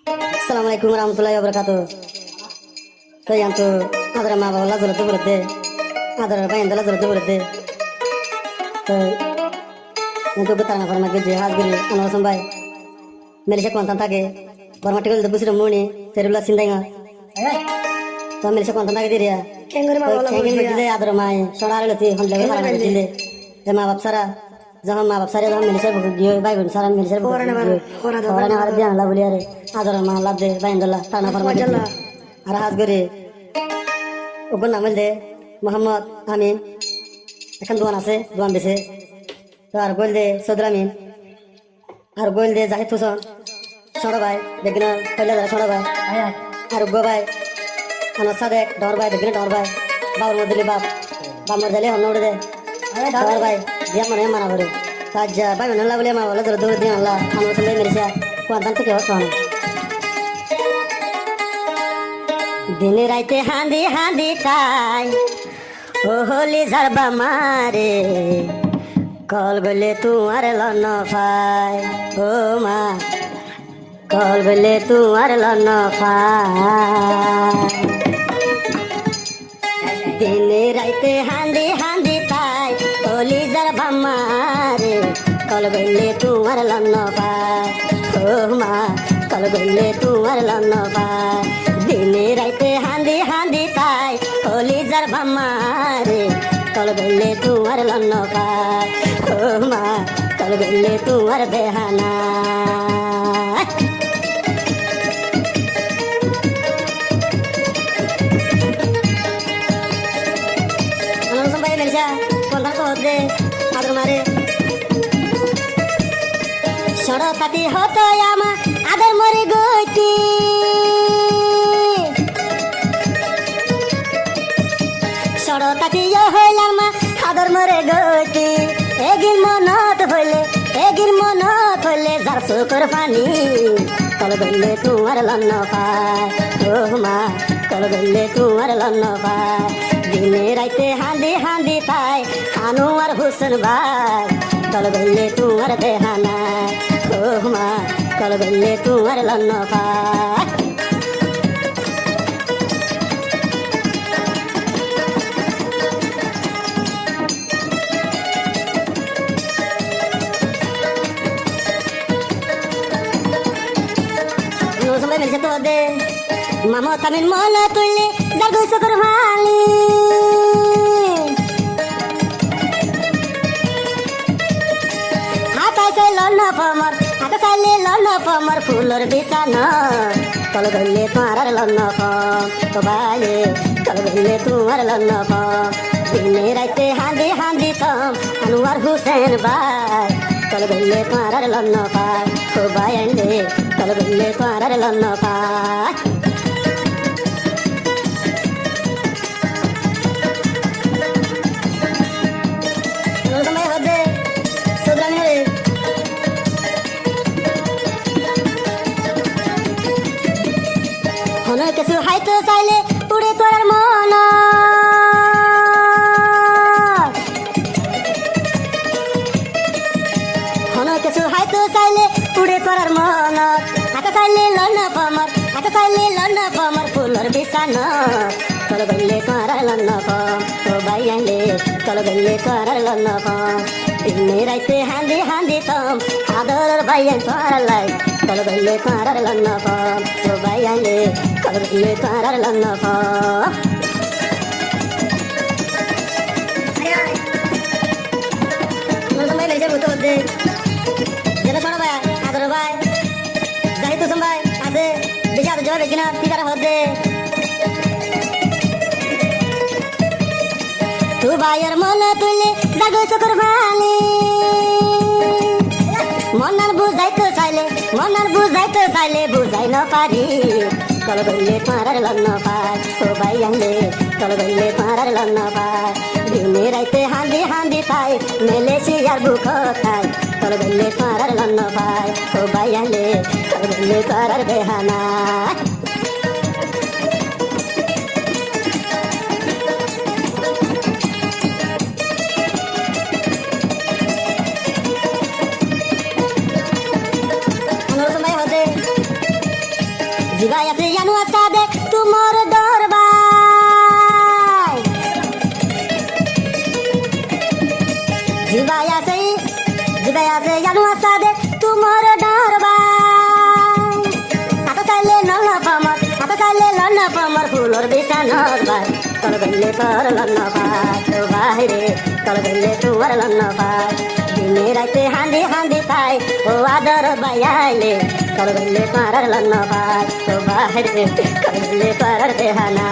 Assalamualaikum warahmatullahi wabarakatuh. Saya yang tu ada ma bawa lazar tu berde, ada bayan dalam lazar tu berde. Yang tu betul nak farma kerja hadir anak sampai. Malaysia kuantan tage, bermatikul debu sih rumuni, terula sindengah. तो मेरे से कौन तंदा के दे रिया केंगरे मा वाला केंगरे में दिले आदर माए सोडाले लती हम लगे सारा में दिले ते माँ बाप सारा जहाँ माँ बाप सारे जहाँ मेरे से दियो भाई बहन सारा मेरे से औरने वाले ध्यान ला बोलिया रे आदर माँ लाभ दे भाई इंदला ताना फरमा के अरे हाथ करे ऊपर नामल दे मोहम्मद आमीन এখন দোয়ান আছে দোয়ান বেছে তো আর বল দে সদরামিন আর বল দে জাহিদ হোসেন ছোট ভাই দেখনা পয়লা যারা ছোট ভাই আর গো ভাই anak sadek dor bay begini dor bay baur modeli bab bamor dele onno ude dor bay dia mana baru saja bay menalla boleh ma wala dur dia Allah anu sende Malaysia kuantan ke hosan din raite handi handi tai o holi zarba mare kol gole tu ar lano phai o ma kol gole tu ar lano phai दिन राइते हांदी हांदी ताई ओली जर भमारे कल गले तुमार लन्न पाय ओ मा कल गले तुमार लन्न पाय दिन राइते हांदी हांदी ताई ओली जर भमारे कल गले तुमार लन्न पाय ओ मा कल गले तुमार बेहाना आदर मारे सड़ो ताती होतो यामा आदर मरे गोती सड़ो ताती यो होइलार मा आदर मरे गोती एगिन मनत होइले जार सुकर पानी कल गले तुमार लन्न पाय ओ मा कल गले तुमार लन्न पाय दिन राइते हांदी हांदी ताई আনোয়ার হোসেন ভাই কল গলে তোমার দেহানা ও মা কল গলে তোমার লন্ন পায় sampai Malaysia tuh deh mama tamin mola tulle jago syukur hali लन्न पमर फुलर बिसाना कल गले तुम्हार लन्न पम बाले कल गले तुम्हार लन्न पम दिन राइते हांदी हांदी तम अनवर हुसैन बाय कल गले तुम्हार लन्न पाय तो बायंडे कल गले तुम्हार लन्न पाय কিছু হাইতে চাইলে উড়ে তোর মন কিছু হাইতে চাইলে উড়ে তোর মন আকা চাইলে লন্ন পমর ফুলর বিছানা কল গলে তোর লন্ন পম তো বাইয়ালে কল গলে তোর লন্ন পম দিন রাইতে হান্দি হান্দি তম আদর বাইয়ান তোর লাই কল গলে তোর লন্ন পম তো বাইয়ালে कल गले तार लन्न पा sampai Malaysia butuh deh jangan sana bay agar bay jadi tu sampai ase bisa ada jawab begini tidak ada hode tu bayar mana tulle jago syukur bali মনার বুঝাইতে চাইলে বুঝাই না পারি কল গলে পারার লন্ন পায় ও ভাই আনলে কল গলে পারার লন্ন পায় দিনে রাইতে হাঁদি হাঁদি পাই মেলেছিয়ার বুক খায় কল গলে পারার লন্ন পায় ও ভাই আনলে কল গলে পারার বেহানা জিবাই আছে জানু আসাদে তোমার দরবার জিবাই আছে জানু আসাদে তোমার দরবার আতা চাইলে লন্ন পামার ফুলর বিছানোর ভাই তল গইলে তোর লন্ন ভাই তো বাইরে তল গইলে তোমার লন্ন ভাই দিনে রাইতে হান্দি খাই ও আদর বাইয়াইলে তল গইলে তোমার লন্ন ভাই তো বাইরে তল গইলে তোর দেহানা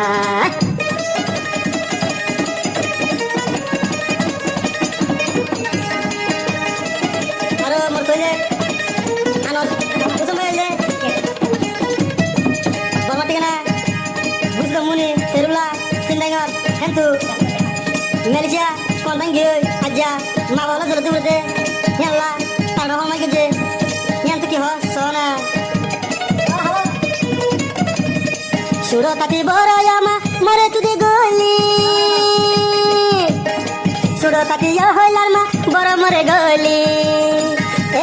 আরো মোর কইলে আনর কিছু মেলে বাবা ঠিক না বুঝলো মুনি তেরুলা সিন্দাঙ্গর হেন্তু মেলেশিয়া কোনটাং গিয়ে আজ্জা মা বাবা জলে তুলতে ইয়াল্লা তার বাবা মাইকে যে ইয়ান্ত কি হস সোনা সুরো তাকি বড়ায়ামা মরে তুদে গলি সুরো তাকি হইলার মা বড় মরে গলি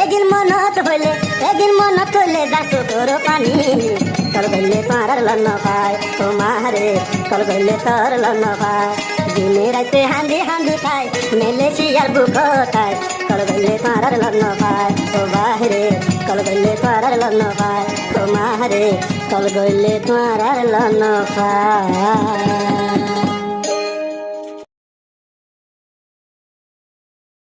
এগিন মনত হইলে দাসো তোর পানি তল গইলে তোর লন্ন পায় তোমারে তল গইলে তোর লন্ন পায় দিনে রাইতে হান্দি খায় মেলেশিয়ার বুক খায় তল গইলে তোর লন্ন পায় তো বাহিরে তল গইলে তোর লন্ন পায় তোমারে তল গইলে তোর লন্ন পায়